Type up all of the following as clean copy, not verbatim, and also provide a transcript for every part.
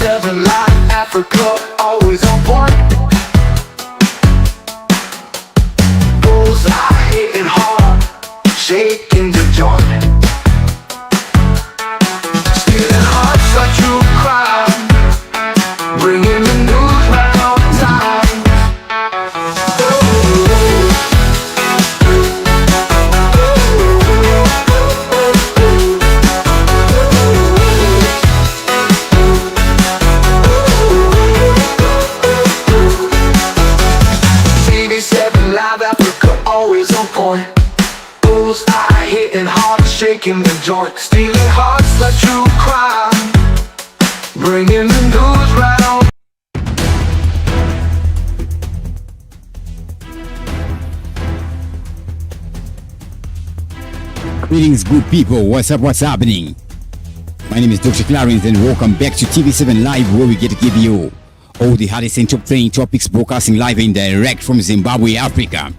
TV7 Live Africa, always on point. Bullseye hitting hard, shaking the joint. Stealing hearts like true crime, bringing the news right on time. TV7 Live Africa, always on point. Bullseye hitting hard, shaking the joint. Stealing hearts like true crime, bringing the news right on. Greetings, good people. What's up? What's happening? My name is Dr. Clarence, and welcome back to TV7 Live, where we get to give you all the hottest and top trending topics, broadcasting live and direct from Zimbabwe, Africa.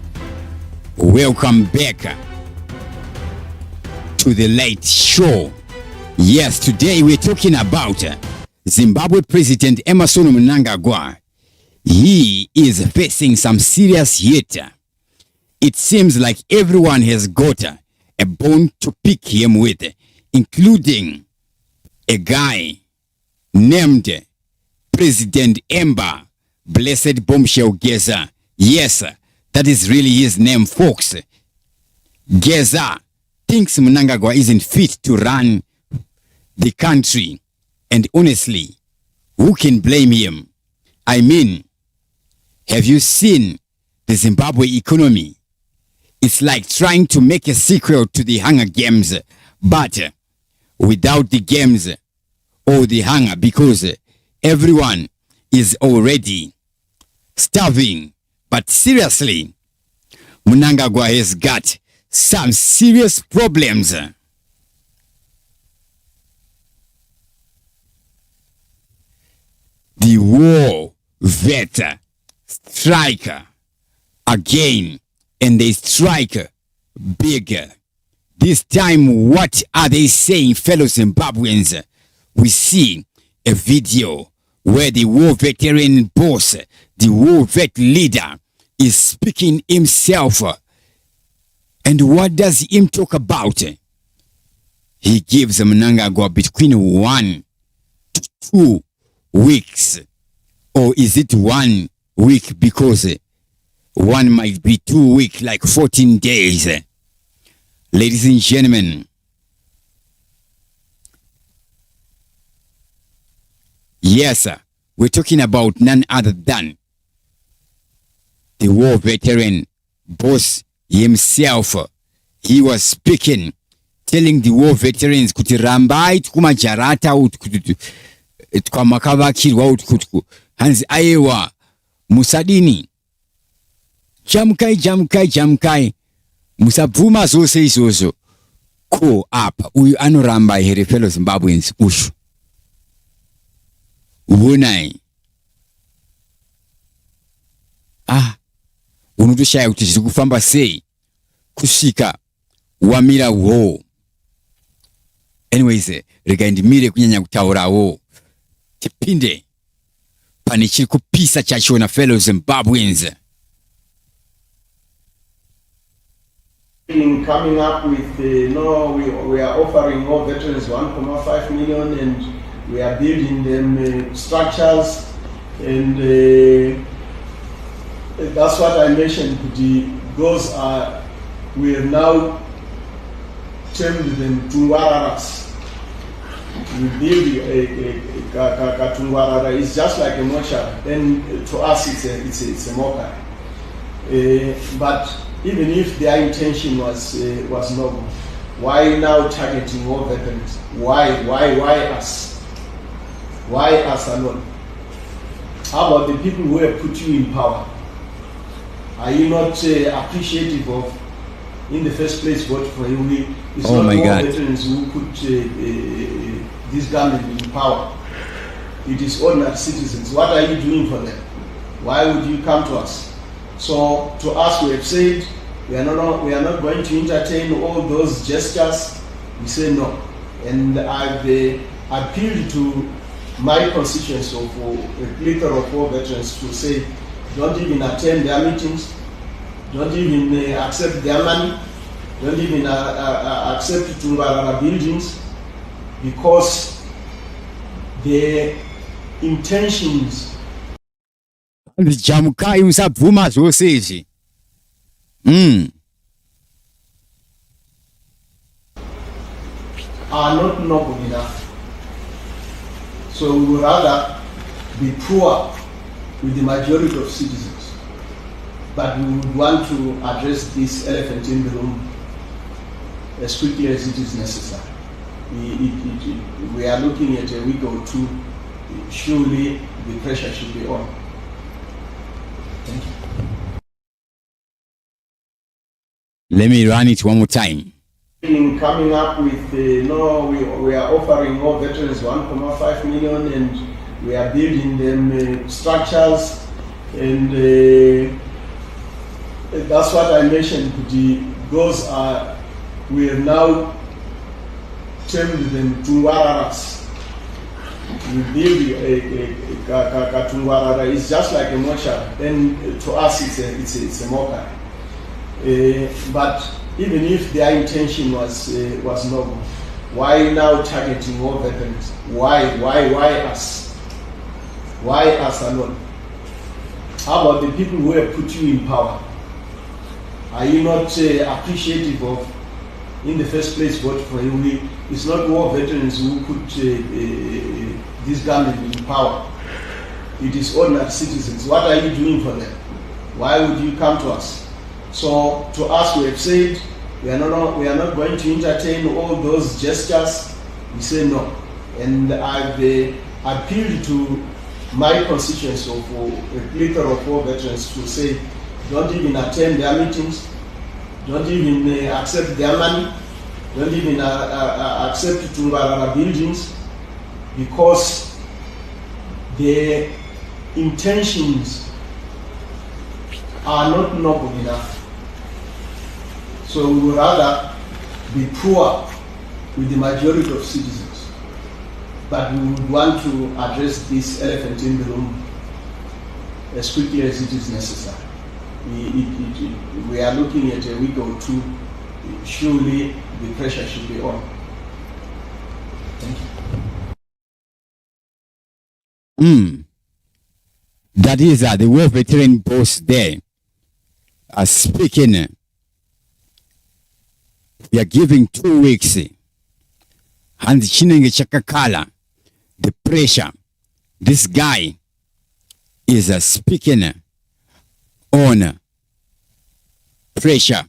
Welcome back to the late show. Yes, today we're talking about Zimbabwe President Emmerson Mnangagwa. He is facing some serious hit. It seems like everyone has got a bone to pick him with, including a guy named President Mbare, Blessed Bombshell Geza. Yes, that is really his name, folks. Geza thinks Mnangagwa isn't fit to run the country, and honestly, who can blame him? I mean, have you seen the Zimbabwe economy? It's like trying to make a sequel to the Hunger Games, but without the games or the hunger, because everyone is already starving. But seriously, Mnangagwa has got some serious problems. The war vet strike again, and they strike bigger. This time, what are they saying, fellow Zimbabweans? We see a video where the war veteran boss, the war vet leader, is speaking himself. And what does he talk about? He gives Mnangagwa between 1 to 2 weeks. Or is it 1 week? Because one might be 2 weeks, like 14 days. Ladies and gentlemen, yes, we're talking about none other than the war veteran boss himself. He was speaking, telling the war veterans kuti rambai kumajarata kwamakavakirwa utkutu hanzi aiwa musadini jamkai musabvuma zvose izvozvo. Ko apa uyu anoramba here, fellow Zimbabweans? Ushu ubonai, unotoshaya kuti zviri kufamba sei kusvika wamira wo. Anyways, rega ndimire kunyanya kutaurawo, tipinde pane chiri kupisa chachona, fellow Zimbabweans. Coming up with, we are offering all veterans 1.5 million, and we are building them structures, and that's what I mentioned. Those are, we have now termed them Tungwararas. We build a Tungwarara. It's just like a mortuary, and to us it's a mockery. But even if their intention was noble, why now targeting all veterans? Why us? Why us alone? How about the people who have put you in power? Are you not appreciative of, in the first place, vote for him? It's not all veterans who put this government in power. It is ordinary citizens. What are you doing for them? Why would you come to us? So to us, we have said we are not going to entertain all those gestures. We say no, and I've appealed to my constituents of a plethora of war veterans to say, don't even attend their meetings, don't even accept their money, don't even accept Tungwarara buildings, because their intentions Jamukai usabvuma zvose izvi. are not noble enough. So we would rather be poor with the majority of citizens, but we would want to address this elephant in the room as quickly as it is necessary. We are looking at a week or two. Surely the pressure should be on. Thank you. Let me run it one more time. In coming up with we are offering all veterans 1.5 million, and we are building them structures, and that's what I mentioned. The goals are, we have now termed them Tungwararas. We build a Tungwarara. It's just like a mortuary, and to us it's a mockery. But even if their intention was noble, why now targeting all veterans? Why us? Why us alone? How about the people who have put you in power? Are you not appreciative of, in the first place, vote for you? It's not war veterans who put this government in power. It is ordinary citizens. What are you doing for them? Why would you come to us? So to us, we have said we are not going to entertain all those gestures. We say no, and I've appealed to my constituents of a plethora of war veterans to say, don't even attend their meetings, don't even accept their money, don't even accept Tungwarara buildings, because their intentions are not noble enough. So we would rather be poor with the majority of citizens, but we would want to address this elephant in the room as quickly as it is necessary. We are looking at a week or two. Surely the pressure should be on. Thank you. That is the war veteran boss there speaking. We are giving 2 weeks. And Chinenge Chakakala, the pressure. This guy is speaking on pressure.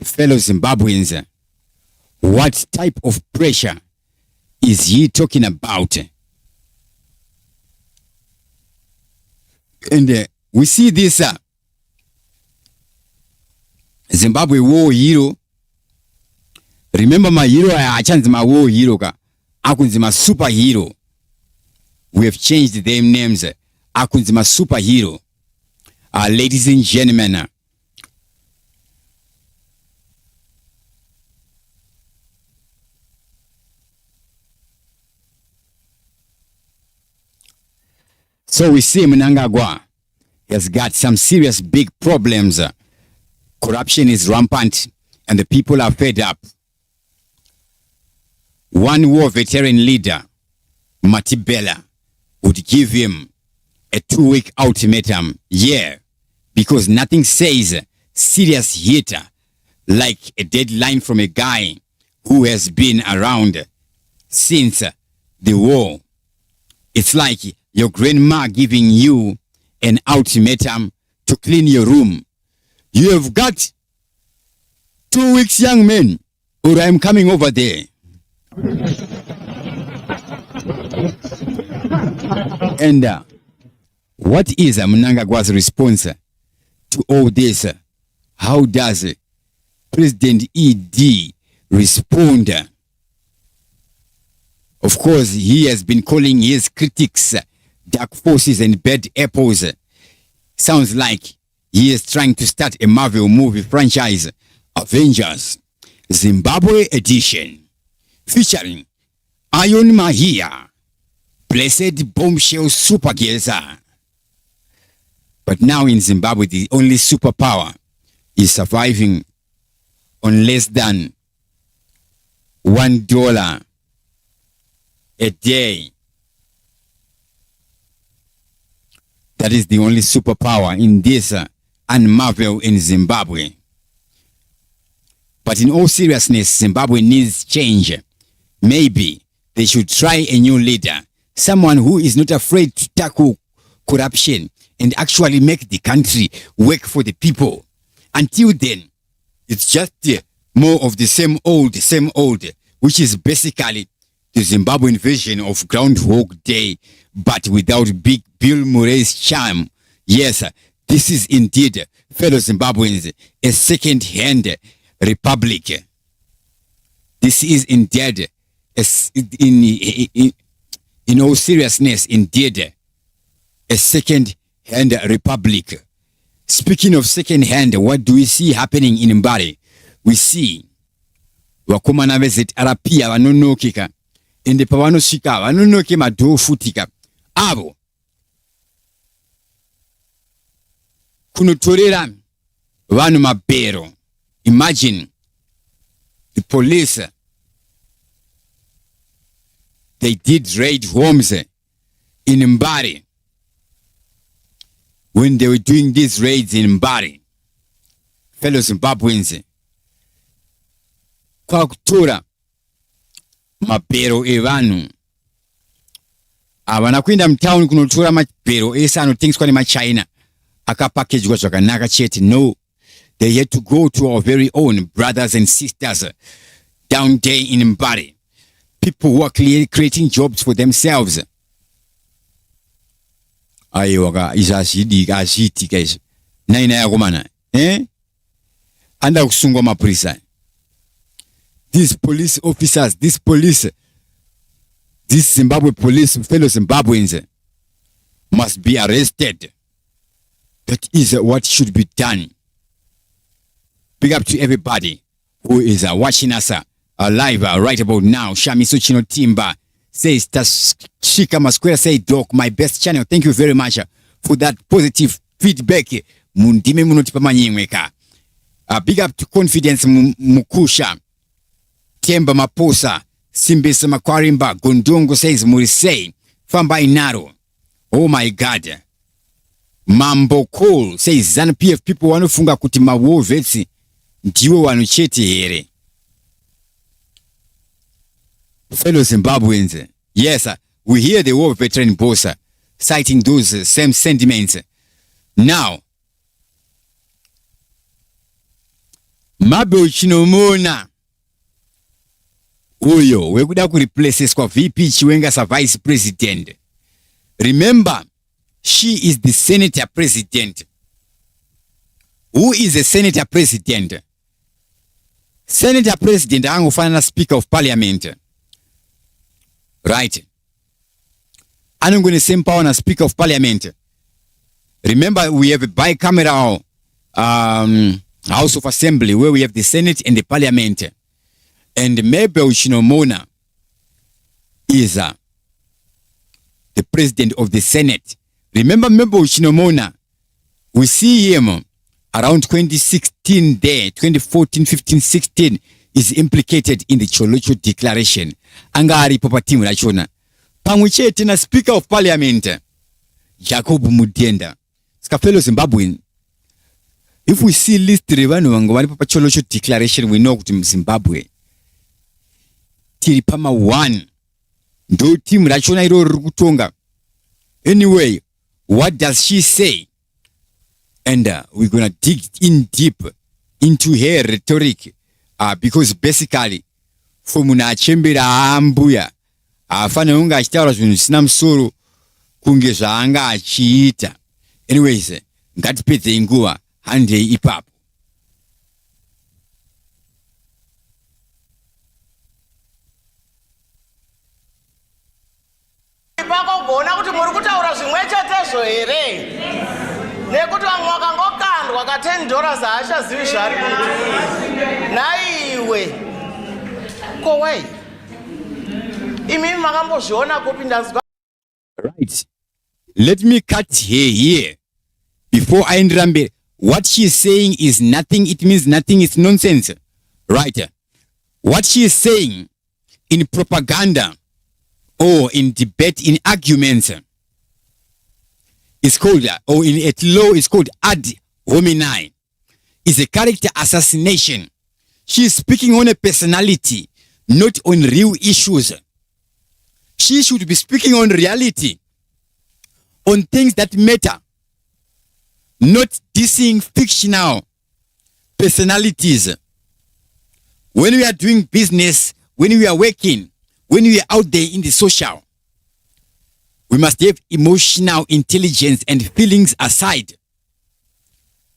Fellow Zimbabweans, what type of pressure is he talking about? And we see this Zimbabwe war hero. Remember my hero, achanzi my war hero ka. Akunzi my superhero. We have changed their names. Akunzi my superhero. Ladies and gentlemen. So we see Mnangagwa has got some serious big problems. Corruption is rampant and the people are fed up. One war veteran leader, Matibela, would give him a 2-week ultimatum. Yeah, because nothing says serious hit like a deadline from a guy who has been around since the war. It's like your grandma giving you an ultimatum to clean your room. You have got 2 weeks, young man, or I'm coming over there. And what is Mnangagwa's response to all this? How does President ED respond? Of course, he has been calling his critics dark forces and bad apples. Sounds like he is trying to start a Marvel movie franchise, Avengers Zimbabwe Edition, featuring Iron Mahia, blessed bombshell super girls are. But now in Zimbabwe, the only superpower is surviving on less than $1 a day. That is the only superpower in this unmarvel in Zimbabwe. But in all seriousness, Zimbabwe needs change. Maybe they should try a new leader, someone who is not afraid to tackle corruption and actually make the country work for the people. Until then, it's just more of the same old, which is basically the Zimbabwean version of Groundhog Day, but without Big Bill Murray's charm. Yes, this is indeed, fellow Zimbabweans, a second-hand republic. This is indeed, in all seriousness, indeed, a second-hand republic. Speaking of second-hand, what do we see happening in Mbare? We see wakomana vezet arapia vanonokeka ende pavanosvika vanonoke madhoo futika avo kunotorera vanhu mabhero. Imagine the police, they did raid homes in Mbare. When they were doing these raids in Mbare, fellow Zimbabweans, kwakutora mabhero evanhu avana kuenda mutown kunotora mabhero ese anotengeswa nemachina akapackagwa zvakanaka chete. No, they had to go to our very own brothers and sisters down there in Mbare, people who are creating jobs for themselves. Aiwaka izazidika azitika izo naina yakomana anda kusungwa mapurisa. These police officers, this Zimbabwe police, fellow Zimbabweans, must be arrested. That is what should be done. Big up to everybody who is watching us live right about now. Shamiso Chino Timba says, Tashika Masquera say, Doc, my best channel. Thank you very much for that positive feedback. Mundime munotipa manyemweka. Big up to Confidence Mukusha. Temba Maposa, Simbisa Makwarimba, Gondongo says Murisei, Famba Inaro. Oh my God. Mambo Cole says ZANU-PF people wanofunga kuti mawo vetsi ndiwo wanuchete here. Fellow Zimbabweans, yes, we hear the war veteran boss citing those same sentiments. Now, Mabo Chinomona uyo wekuda kureplaces kwa VP Chiwenga as vice president. Remember, she is the senator president. Who is a senator president? Senator president angofana speaker of parliament. Right. Anongone same power na speaker of parliament. Remember, we have a bicameral House of Assembly where we have the Senate and the Parliament. And Mbare Chinomona is the president of the Senate. Remember Mbare Chinomona, we see him around 2016 there, 2014, 15, 16, is implicated in the Cholocho Declaration. Angari popatimu rachona. Pamwichete na Speaker of Parliament, Jacob Mudenda. Skafelo Zimbabwean. If we see list revanu wangwani papa Cholocho Declaration, we know kuti Zimbabwe. Tiripama 1. Ndo team rachona iro rukutonga. Anyway, what does she say? And we're gonna dig in deep into her rhetoric. Because basically, fomuna chembera ambuya. Afana unga achitaura zvinhu zvisina musoro kunge zvaanga achiita. Anyways, ngatipedze nguva handei ipapo. Pakogona kuti muri kutaura zvimwe chetezvo here nekuti vamwe vakangokandwa ka $10 haachazivi zvari kuti naiwe kowai imi makambozviona kupinda Right. Let me cut here before I ramble. What she is saying is nothing. It means nothing. It's nonsense. Right. What she is saying in propaganda or in debate, in arguments, is called, or in at law is called ad hominem. Is a character assassination. She is speaking on a personality, not on real issues. She should be speaking on reality, on things that matter, not dissing fictional personalities. When we are doing business, when we are working, when we are out there in the social, we must have emotional intelligence and feelings aside.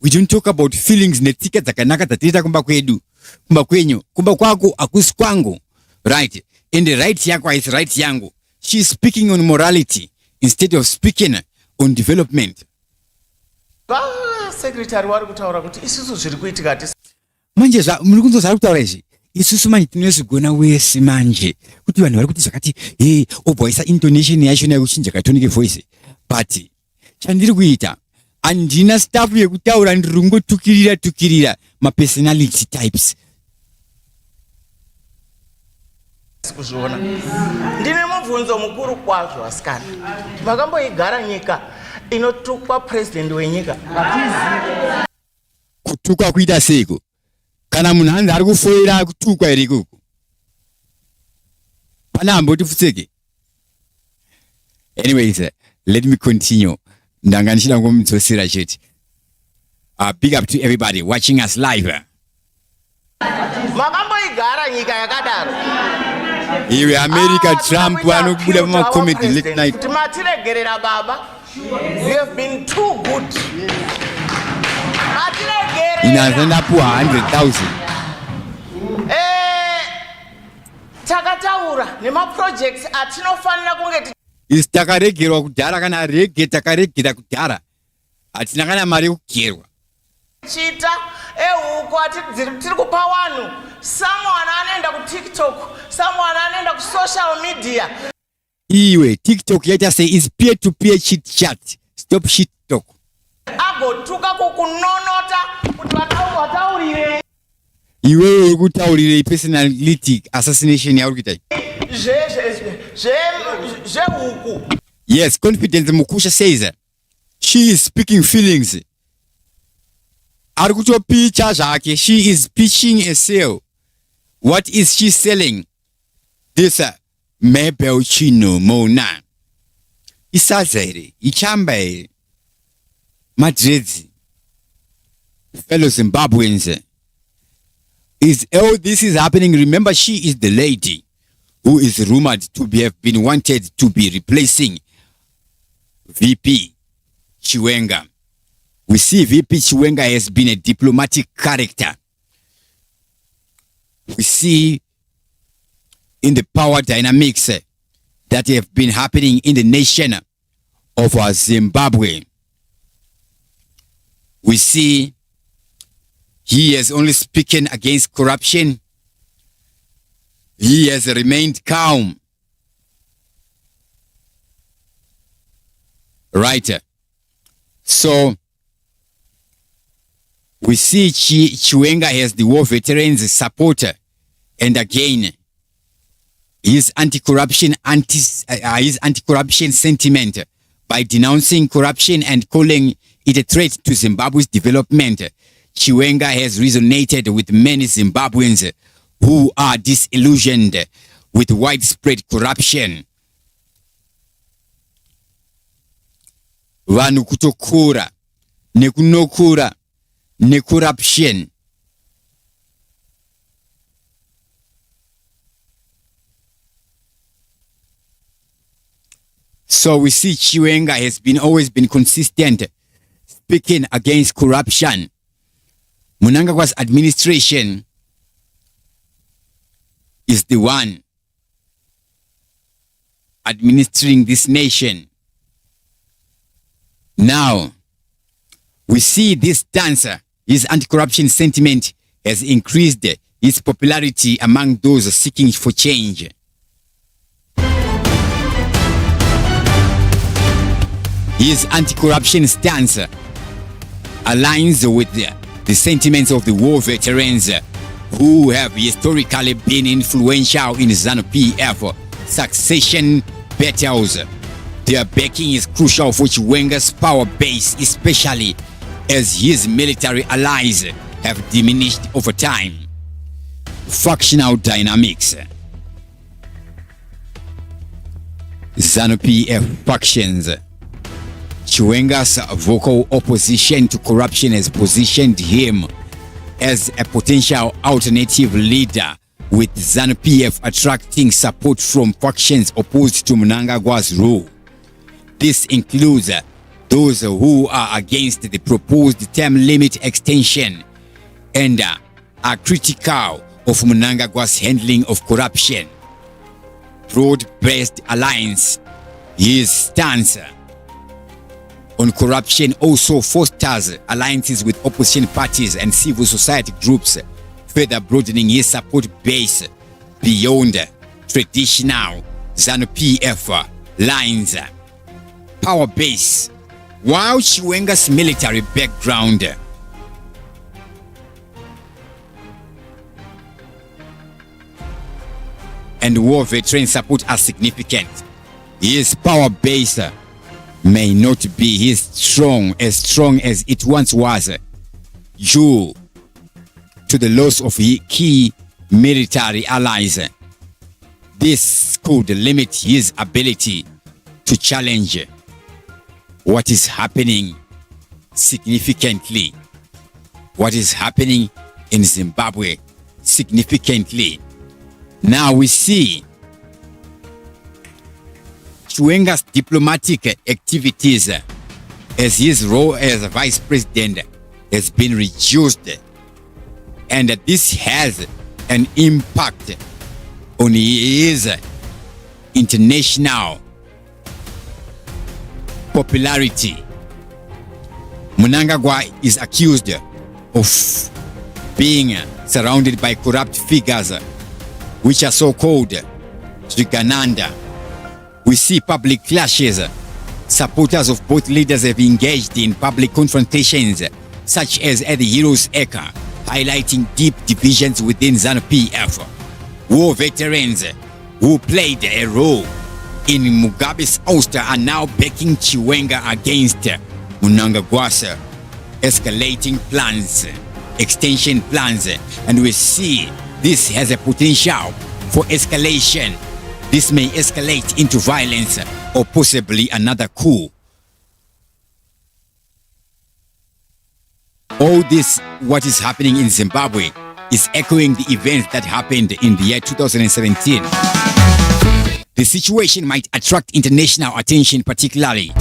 We don't talk about feelings netika zakanaka tatita kumba kwedu, kumba kwenyu, kumba kwako akusi kwangu. Right. And the right yako is right yangu. She is speaking on morality instead of speaking on development. Secretary wari kutaura kuti isusu zviri kuitika ati. Manje murikunzo zari kutaura izvi. Isusu manje tinozigona wese manje. Kuti vanhu vari kuti zvakati, obhoisa intonation yacho nayokuchinja katonic voice. But chandiri kuita andina staff yekutaura ndirungotukirira ma personality types. Kuzviona ndine mubvunzo mukuru kwazvo asikana. Makamboigara nyika inotukwa president wenyika. Kutukwa kuita seko. Kana munhu anzi ari kufoira kutukwa ere ikoko. Pana amboti futseke. Anyways, let me continue. Ndanga ndichida ngomudzosera chete. Big up to everybody watching us live. Makamboigara nyika yakadaro. Iwe America Trump vanobuda pama comedy late night. Kuti matiregerera baba. You have been too good. Matiregerera. Inazendapuwa 100,000. Takataura nema projects atinofanira kunge isi takaregerwa kudhara kana rege takaregera kudhara. Hatina kana mari yekugerwa. Chita ehuko ati tiri kupa vanhu. Someone anaenda ku TikTok, someone anaenda ku social media. Iwe TikTok yaita say is peer to peer chit chat. Stop shit talk. Agotuka kukunonota kuti vataurire. Iwe uri kutaurire personality assassination yauri kuita. Zvehuku. Yes, Confidence Mukusha says she is speaking feelings. Ari kutopicha zvake. She is pitching a sale. What is she selling? This Mabel Chinomona. Isaza ere, ichamba ere. Madrezi. Fellow Zimbabweans. Is all this is happening? Remember, she is the lady who is rumored to have been wanted to be replacing VP Chiwenga. We see VP Chiwenga has been a diplomatic character. We see in the power dynamics that have been happening in the nation of Zimbabwe. We see he has only spoken against corruption. He has remained calm. Right. So, we see Chiwenga has the war veterans supporter, and again, his anti-corruption sentiment by denouncing corruption and calling it a threat to Zimbabwe's development. Chiwenga has resonated with many Zimbabweans who are disillusioned with widespread corruption. Vanhu kutokura nekunokura necorruption. So we see Chiwenga has always been consistent speaking against corruption. Mnangagwa's administration is the one administering this nation. Now, we see this stance, his anti-corruption sentiment has increased his popularity among those seeking for change. His anti-corruption stance aligns with the sentiments of the war veterans who have historically been influential in ZANU-PF succession battles. Their backing is crucial for Chiwenga's power base, especially as his military allies have diminished over time. Factional dynamics. ZANU-PF factions. Chiwenga's vocal opposition to corruption has positioned him as a potential alternative leader, with ZANU-PF attracting support from factions opposed to Mnangagwa's rule. This includes those who are against the proposed term limit extension and are critical of Mnangagwa's handling of corruption. Broad-based alliance. His stance on corruption also fosters alliances with opposition parties and civil society groups, further broadening his support base beyond traditional ZANU-PF lines. Power base. While Chiwenga's military background and war veteran support are significant, his power base may not be as strong as it once was due to the loss of key military allies. This could limit his ability to challenge what is happening significantly. What is happening in Zimbabwe significantly. Now we see Chiwenga's diplomatic activities as his role as a vice president has been reduced, and this has an impact on his international popularity. Mnangagwa is accused of being surrounded by corrupt figures, which are so-called Trigananda. We see public clashes. Supporters of both leaders have engaged in public confrontations, such as at the Heroes' Acre, highlighting deep divisions within ZANU-PF. War veterans who played a role in Mugabe's ouster are now backing Chiwenga against Mnangagwa's escalating plans, extension plans, and we see this has a potential for escalation. This may escalate into violence or possibly another coup. All this, what is happening in Zimbabwe, is echoing the events that happened in the year 2017. The situation might attract international attention, particularly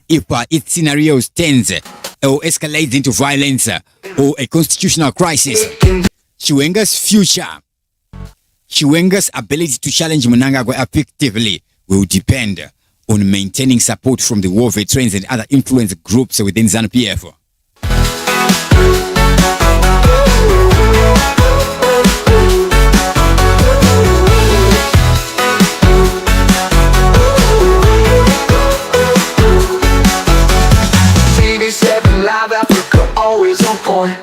if its scenario tends or escalates into violence or a constitutional crisis. Chiwenga's future, Chiwenga's ability to challenge Mnangagwa effectively will depend on maintaining support from the war veterans and other influence groups within ZANU-PF. Always on point.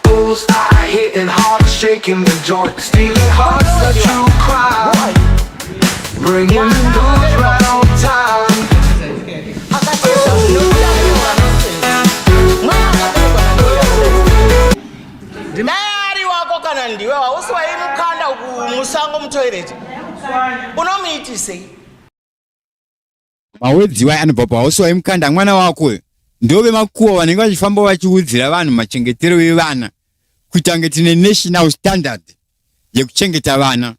Bullseye hitting hard, shaking the joint. Stealing hearts, a true crime. Bringing the news right on time. Ndimari wako kana ndiwe wauswai mukanda musango mutoilet. Unomuitise. Mawedziwa anobva pauswai mukanda mwana wako. Ndove makuwa vanenge vachifamba vachiudzira vanhu machengetero evana kuita kunge tine national standard yekuchengeta vana,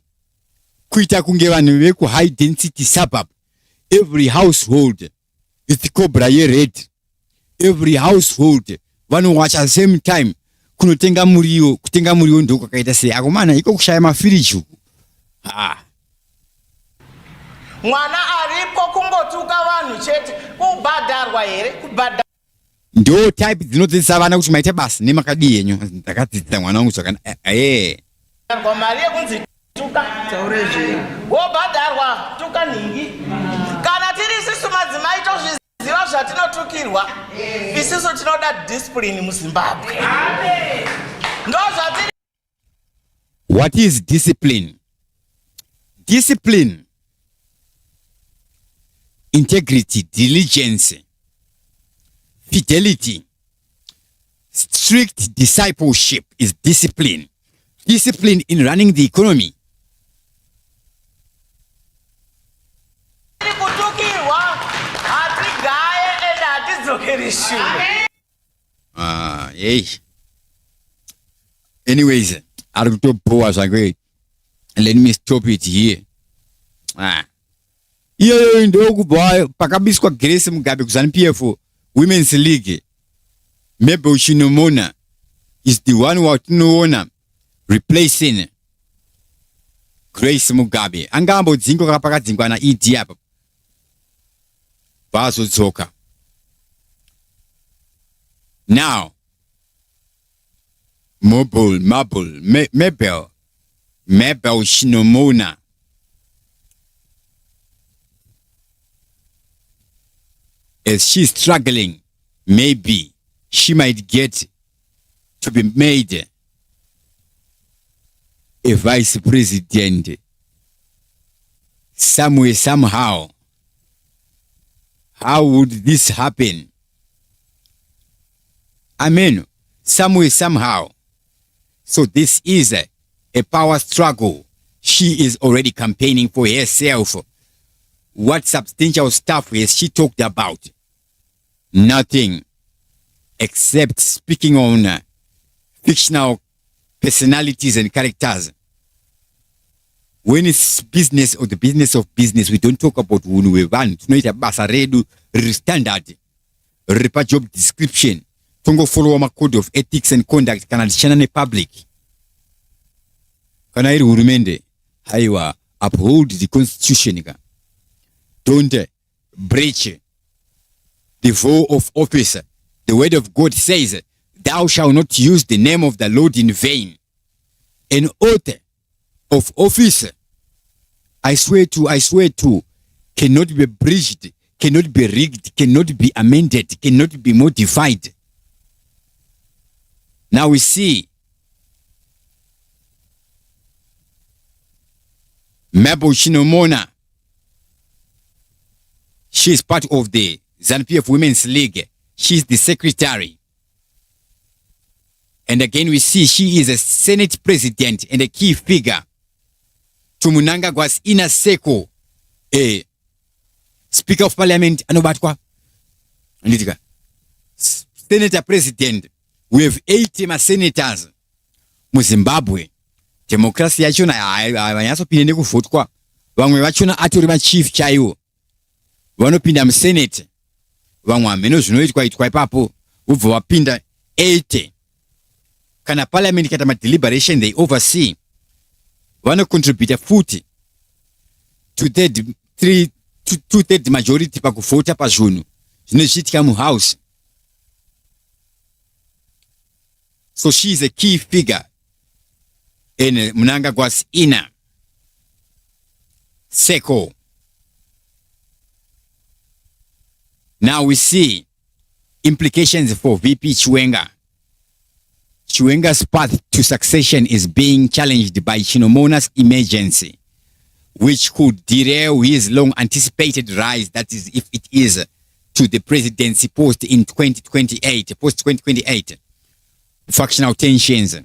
kuita kunge vanhu veku high density suburb. Every household is cobra red. Every household vanowacha at the same time kunotenga muriwo, kutenga muriwo ndiko kwakaita sei. Akomana iko kushaya mafiriji. Mwana aripo kungotuka vanhu chete kubhadharwa here kubhadharwa. Ndo type dzinodzidzisa vana kuti maite basa nemakadi yenyu. Ndakadzidzisa mwana wangu zvakanaka. Mari yekunzi tuka wobhadharwa tuka nhingi. Kana tiri sisu madzimai tozviziva zvatinotukirwa isusu tinoda discipline muZimbabwe. Ndo zvatiri. What is discipline? Discipline, integrity, diligence, fidelity, strict discipleship is discipline. Discipline in running the economy. Hey. Anyways, let me stop it here. Iyo ndio kubwa pakabiswa Grace Mugabe ku ZANU-PF Women's League. Maybe Chinomona is the one who tinoona replacing Grace Mugabe. Angambo dzingo kapakadzingwa na ED apa. Bazodzoka. Now, Mabel Chinomona. As she's struggling, maybe she might get to be made a vice president somewhere, somehow. How would this happen? I mean, somewhere, somehow. So this is a power struggle. She is already campaigning for herself. What substantial stuff has she talked about? Nothing, except speaking on fictional personalities and characters. When it's business or the business of business, we don't talk about who we want. Tunoita basa redu standard. Ripa job description. Tongo follow my code of ethics and conduct kana lishana ne public. Kana iri urumende haiwa uphold the constitution. Don't breach the vow of office. The word of God says, thou shalt not use the name of the Lord in vain. An oath of office, I swear to, cannot be breached, cannot be rigged, cannot be amended, cannot be modified. Now we see Mabel Chinomona. She is part of the ZANU-PF Women's League. She's the secretary. And again we see she is a Senate president and a key figure to Mnangagwa's inner circle. A Speaker of Parliament, Anobatwa. Senator President. We have 80 senators. Mu Zimbabwe. Democracy yachona ayasopinde kuvote kwa. Vamwe vachona atori ma chief chaiwo. Vanopinda mu Senate. Vamwe ameno zvinoitwa ipapo ubva vapinda 80. Kana parliament kata ma deliberation they oversee. Vano contribute futi two-third majority pakuvota pazvunhu zvinochitika mu house. So she is a key figure in Mnangagwa's inner circle. Now we see implications for VP Chiwenga. Chiwenga's path to succession is being challenged by Chinomona's emergency, which could derail his long-anticipated rise, that is, if it is, to the presidency post in 2028. Factional tensions,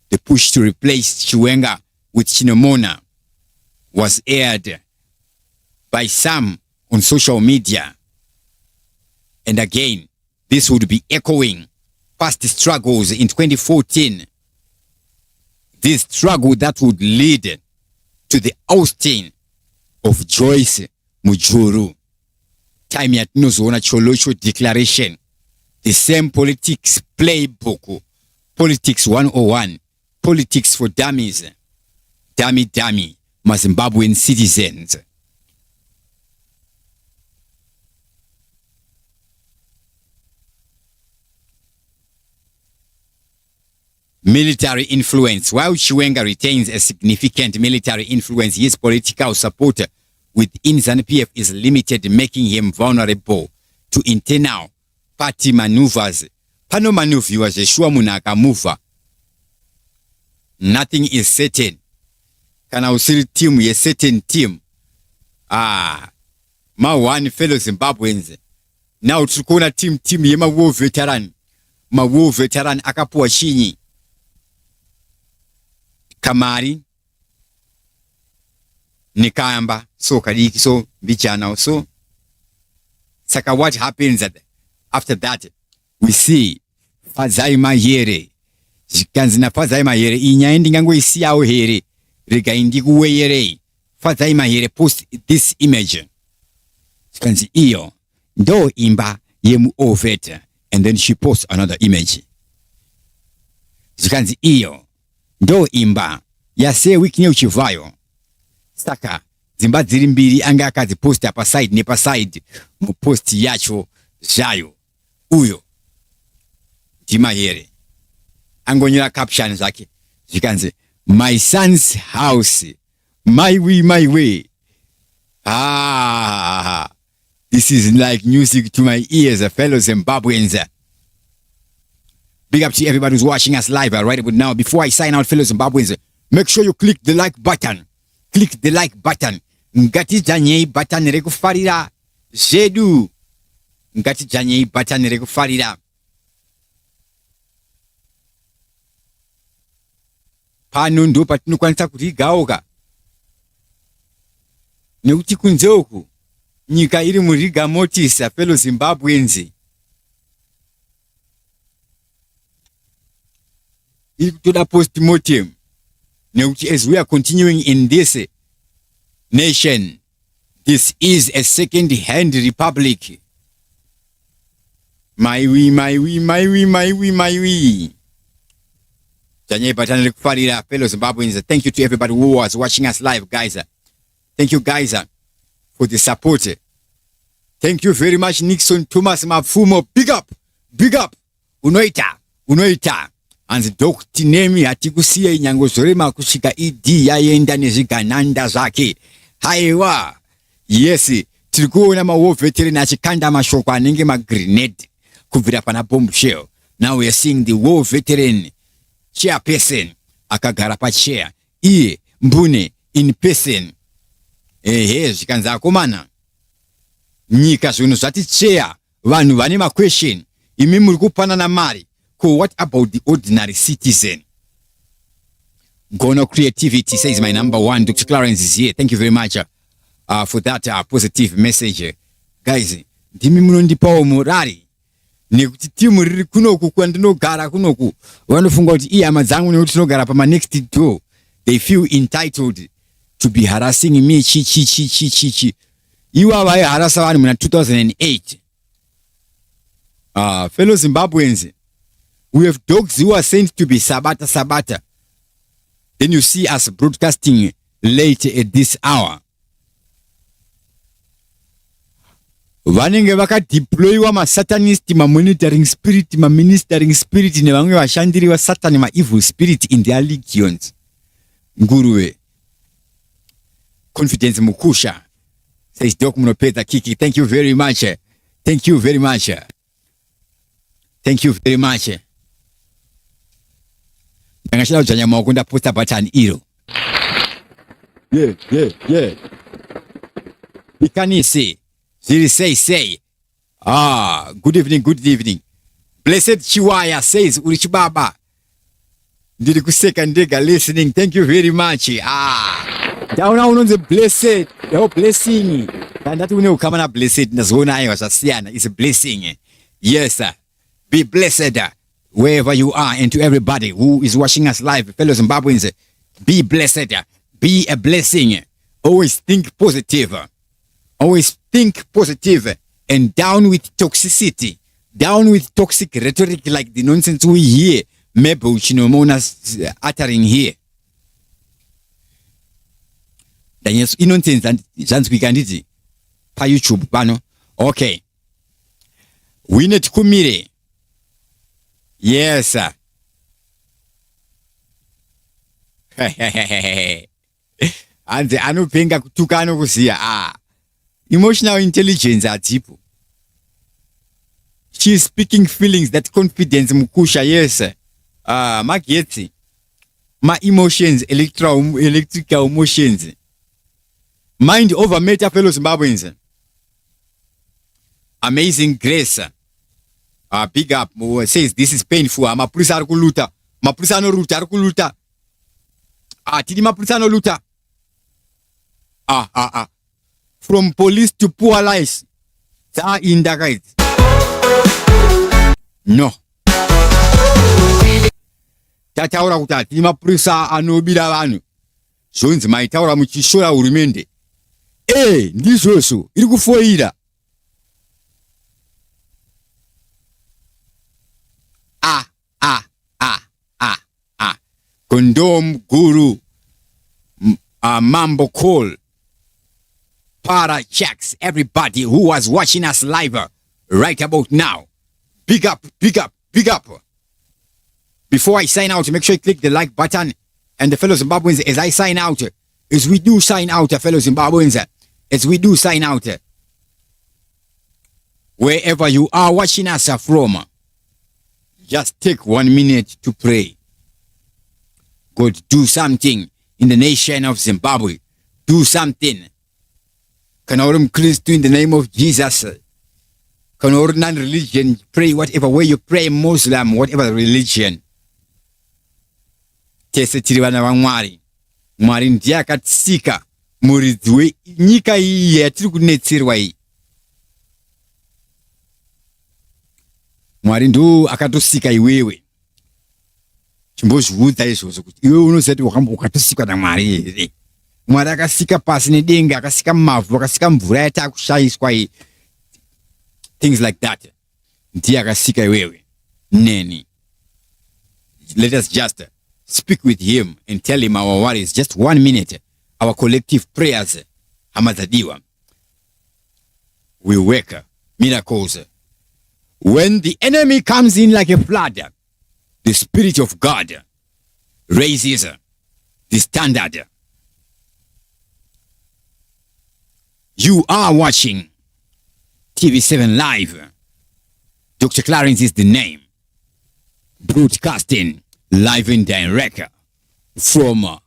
the push to replace Chiwenga with Chinomona was aired by some on social media. And again, this would be echoing past struggles in 2014. This struggle that would lead to the ousting of Joyce Mujuru. Time yatinozoona Cholocho declaration. The same politics playbook. Politics 101. Politics for dummies. Dummy, Zimbabwean citizens. Military influence. While Chiwenga retains a significant military influence, his political support within ZANU-PF is limited, making him vulnerable to internal party maneuvers. Pano maneuver zveshua munhu akamuva. Nothing is certain. Kana usiri team ye certain team. Ma one fellow Zimbabweans. Now tukona team yema war veteran. Ma war veteran akapuwa chinyi. Kamari. Nikamba. So kadiki so bichana so. Saka what happens after that? We see Fadzai Mayere. Zikanzina Fadzai Mayere. Inya endingango isi yao here. Riga indigu weyere. Fadzai Mayere post this image. Zikanzi iyo. Do imba yemu oveta. And then she posts another image. Zikanzi iyo. Do imba. Yase wiki nye uchivayo. Saka. Zimba zirimbiri anga akazi post apa side nepa side. Mu post yacho zayo. Uyo. Mayere. Angonyera caption zake. Zikanzi. My son's house. My way. This is like music to my ears, fellow Zimbabweans. Big up to everybody who's watching us live right about now. Before I sign out, fellow Zimbabweans, make sure you click the like button. Click the like button. Ngati janye button rekufarira. Zedu. Ngati janye button rekufarira. Pano ndo patinokwanisa kurigaoka. Nekuti kunze uku nyika iri muriga motisa fellow Zimbabweans. Iri kutoda post-mortem. Nekuti as we are continuing in this nation, this is a second-hand republic. My we. Janye Batana Farida, fellow Zimbabweans. Thank you to everybody who was watching us live, guys. Thank you, guys, for the support. Thank you very much, Nixon Thomas Mafumo. Big up. Unoita. And Dr. Nemi atikusia inyango zorema kushika idi yaenda nezigananda zake. Haiwa. Yes, tilikuona mawo veteran achikanda mashoko anenge grenade kuvira pana bomb shell. Now we are seeing the war veteran chairperson akagara pa chair. Iye mbune in person. Zikanza komana. Nyika zvino zvati chair vanhu vane ma question. Imi muri kupana na mari. What about the ordinary citizen? Gono Creativity says my number one. Dr. Clarence is here. Thank you very much for that positive message. Guys, ndimi munondipawo morari. Nekuti timu riri kunoku kwandinogara kunoku vanofunga kuti ihama dzangu nekuti tinogara pama next door. They feel entitled to be harassing me chi. Iwa vaiharasa vanhu muna 2008. Fellow Zimbabweans, we have dogs who are sent to be sabata. Then you see us broadcasting late at this hour. Vanenge vakadeployiwa masatanist, monitoring spirit, ministering spirit, nevamwe vashandiri vasatan, evil spirit in their legions. Nguruwe. Confidence Mukusha says Doc Munopeta Kiki. Thank you very much. Ngashila ujanya mwakunda posta button iro. Yeah. Ikanisi. Ziri say. Good evening. Blessed Chiwaya says Urichibaba. Ndiri kuseka ndega listening. Thank you very much. Down on the blessed. Your blessing. And that we know come on blessed. Nazona ayo sasiana. It's a blessing. Yes, sir. Be blessed wherever you are, and to everybody who is watching us live, fellow Zimbabweans, be blessed. Be a blessing. Always think positive. And down with toxicity. Down with toxic rhetoric like the nonsense we hear maybe Chinomona uttering here. Yes, nonsense and Zanzwikanditi pa YouTube pano. Okay. Winet Kumire. Yes, sir. And the Anupenga Tukano Kusia. Emotional intelligence are tipo. she's speaking feelings, that confidence mukusha, yes. Magetsi. My emotions, electrical emotions. Mind over matter, fellow Zimbabweans. Amazing grace. Big up. Says this is painful. Mapulisa arukuluta. Mapulisa no ruta arukuluta. Tidi mapulisa no luta. From police to poor lives. In the right. No. Tataura kutati mapulisa anobira vanhu. Zonzi maitaura muchishora hurumende. Ndizvozvo iri kufoira. Condom Guru, Mambo Call, Para checks everybody who was watching us live right about now. Big up, big up, big up. Before I sign out, make sure you click the like button. And the fellow Zimbabweans, as I sign out, as we do sign out, fellow Zimbabweans, as we do sign out, wherever you are watching us from, just take 1 minute to pray. God, do something in the nation of Zimbabwe. Do something. Kanorum Christ in the name of Jesus. Kanorum non-religion, pray whatever way you pray, Muslim, whatever religion. Tese tirivana vamwari. Mwari ndiye akatsika muridzi wenyika iyi yatiri kunetserwa iyi. Mwari ndo akatosika iwewe. Chimbozviudza izvozvo kuti iwe unozati ukatosikwa naMwari here. Mwari akasika pasi nedenga, akasika mavhu, akasika mvura yatakushayiswa iyi. Things like that. Ndiye akasika iwewe. Neni. Let us just speak with him and tell him our worries. Just 1 minute. Our collective prayers. Hamazadiwa. We work miracles. When the enemy comes in like a flood, the Spirit of God raises the standard. You are watching TV7 Live. Dr. Clarence is the name. Broadcasting live and direct from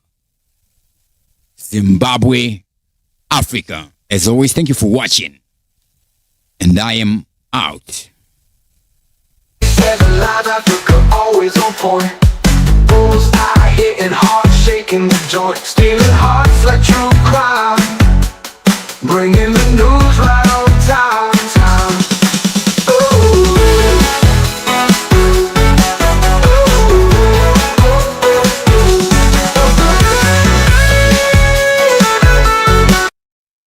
Zimbabwe, Africa. As always, thank you for watching. And I am out. Live Africa, always on point. Bullseye hitting hard, shaking the joint. Stealing hearts like true crime. Bringing the news right on time.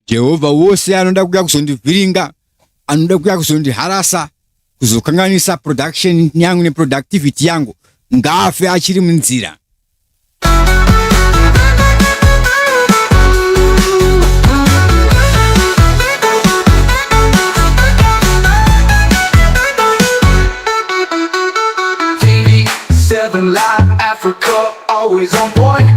Jehovah wose anoda kuya kuzondivhiringa, anoda kuya kuzondiharasa, kuzokanganisa production yangu neproductivity yangu, ngafe achiri munzira. TV7 Live Africa, always on point.